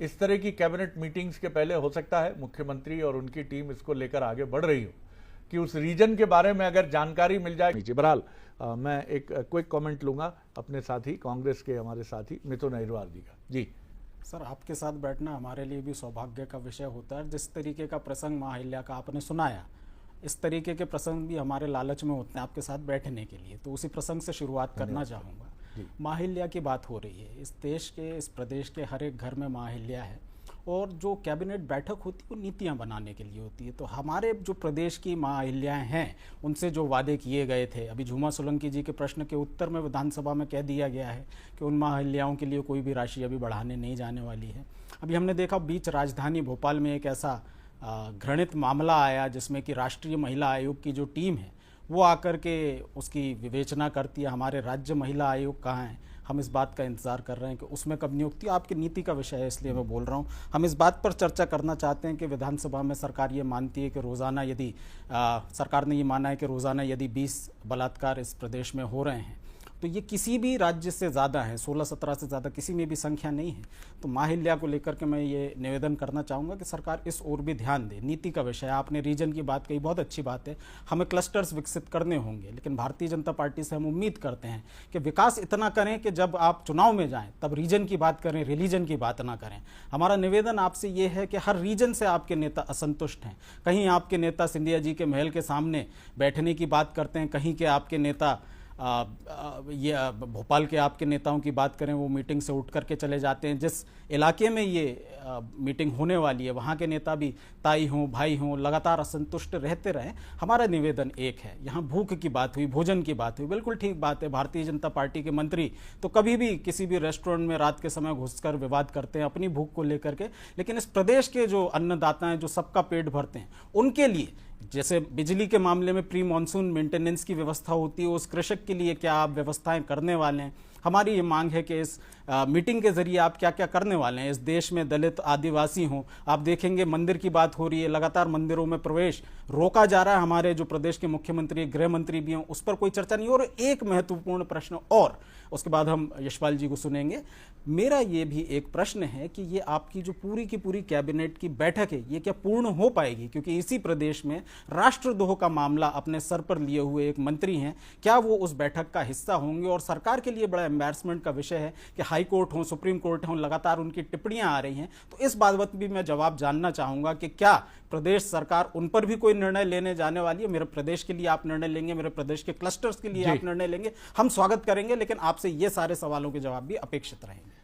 इस तरह की कैबिनेट मीटिंग्स के पहले हो सकता है मुख्यमंत्री और उनकी टीम इसको लेकर आगे बढ़ रही हो कि उस रीजन के बारे में अगर जानकारी मिल जाए। नीचे बहरहाल मैं एक क्विक कमेंट लूंगा अपने साथी कांग्रेस के हमारे साथी मिथुन अहिरवार जी का। जी सर, आपके साथ बैठना हमारे लिए भी सौभाग्य का विषय होता है। जिस तरीके का प्रसंग माँ अहिल्या का आपने सुनाया, इस तरीके के प्रसंग भी हमारे लालच में होते हैं आपके साथ बैठने के लिए, तो उसी प्रसंग से शुरुआत करना चाहूँगा। माँ अहिल्या की बात हो रही है, इस देश के, इस प्रदेश के हर एक घर में माँ अहिल्या है, और जो कैबिनेट बैठक होती है वो नीतियां बनाने के लिए होती है। तो हमारे जो प्रदेश की माँ अहिल्याएँ हैं, उनसे जो वादे किए गए थे, अभी झूमा सोलंकी जी के प्रश्न के उत्तर में विधानसभा में कह दिया गया है कि उन माँ अहिल्याओं के लिए कोई भी राशि अभी बढ़ाने नहीं जाने वाली है। अभी हमने देखा बीच राजधानी भोपाल में एक ऐसा घृणित मामला आया जिसमें कि राष्ट्रीय महिला आयोग की जो टीम है वो आकर के उसकी विवेचना करती है। हमारे राज्य महिला आयोग कहाँ है, हम इस बात का इंतज़ार कर रहे हैं कि उसमें कब नियुक्ति। आपकी नीति का विषय है इसलिए मैं बोल रहा हूँ। हम इस बात पर चर्चा करना चाहते हैं कि विधानसभा में सरकार ये मानती है कि रोज़ाना यदि सरकार ने ये माना है कि रोज़ाना यदि 20 बलात्कार इस प्रदेश में हो रहे हैं तो ये किसी भी राज्य से ज़्यादा है, 16-17 से ज़्यादा किसी में भी संख्या नहीं है। तो माँ अहिल्या को लेकर के मैं ये निवेदन करना चाहूँगा कि सरकार इस ओर भी ध्यान दे। नीति का विषय, आपने रीजन की बात कही, बहुत अच्छी बात है, हमें क्लस्टर्स विकसित करने होंगे, लेकिन भारतीय जनता पार्टी से हम उम्मीद करते हैं कि विकास इतना करें कि जब आप चुनाव में जाएँ तब रीजन की बात करें, रिलीजन की बात ना करें। हमारा निवेदन आपसे ये है कि हर रीजन से आपके नेता असंतुष्ट हैं। कहीं आपके नेता सिंधिया जी के महल के सामने बैठने की बात करते हैं, कहीं के आपके नेता ये भोपाल के आपके नेताओं की बात करें वो मीटिंग से उठ करके चले जाते हैं। जिस इलाके में ये मीटिंग होने वाली है वहाँ के नेता भी ताई हों भाई हों लगातार असंतुष्ट रहते रहें। हमारा निवेदन एक है, यहाँ भूख की बात हुई, भोजन की बात हुई, बिल्कुल ठीक बात है। भारतीय जनता पार्टी के मंत्री तो कभी भी किसी भी रेस्टोरेंट में रात के समय घुसकर विवाद करते हैं अपनी भूख को लेकर के, लेकिन इस प्रदेश के जो अन्नदाता हैं, जो सबका पेट भरते हैं, उनके लिए जैसे बिजली के मामले में प्री मानसून मेंटेनेंस की व्यवस्था होती है, उस कृषक के लिए क्या आप व्यवस्थाएं करने वाले हैं। हमारी ये मांग है कि इस मीटिंग के जरिए आप क्या क्या करने वाले हैं। इस देश में दलित आदिवासी हों, आप देखेंगे मंदिर की बात हो रही है, लगातार मंदिरों में प्रवेश रोका जा रहा है। हमारे जो प्रदेश के मुख्यमंत्री गृह मंत्री भी हों, उस पर कोई चर्चा नहीं। और एक महत्वपूर्ण प्रश्न, और उसके बाद हम यशपाल जी को सुनेंगे। मेरा ये भी एक प्रश्न है कि ये आपकी जो पूरी की पूरी कैबिनेट की बैठक है ये क्या पूर्ण हो पाएगी, क्योंकि इसी प्रदेश में राष्ट्रद्रोह का मामला अपने सर पर लिए हुए एक मंत्री हैं, क्या वो उस बैठक का हिस्सा होंगे। और सरकार के लिए बड़ा एम्बैरसमेंट का विषय है कि हाई कोर्ट हो, सुप्रीम कोर्ट हो, लगातार उनकी टिप्पणियां आ रही हैं। तो इस बाबत भी मैं जवाब जानना चाहूंगा कि क्या प्रदेश सरकार उन पर भी कोई निर्णय लेने जाने वाली है। मेरे प्रदेश के लिए आप निर्णय लेंगे, मेरे प्रदेश के क्लस्टर्स के लिए आप निर्णय लेंगे, हम स्वागत करेंगे, लेकिन आपसे ये सारे सवालों के जवाब भी अपेक्षित रहेंगे।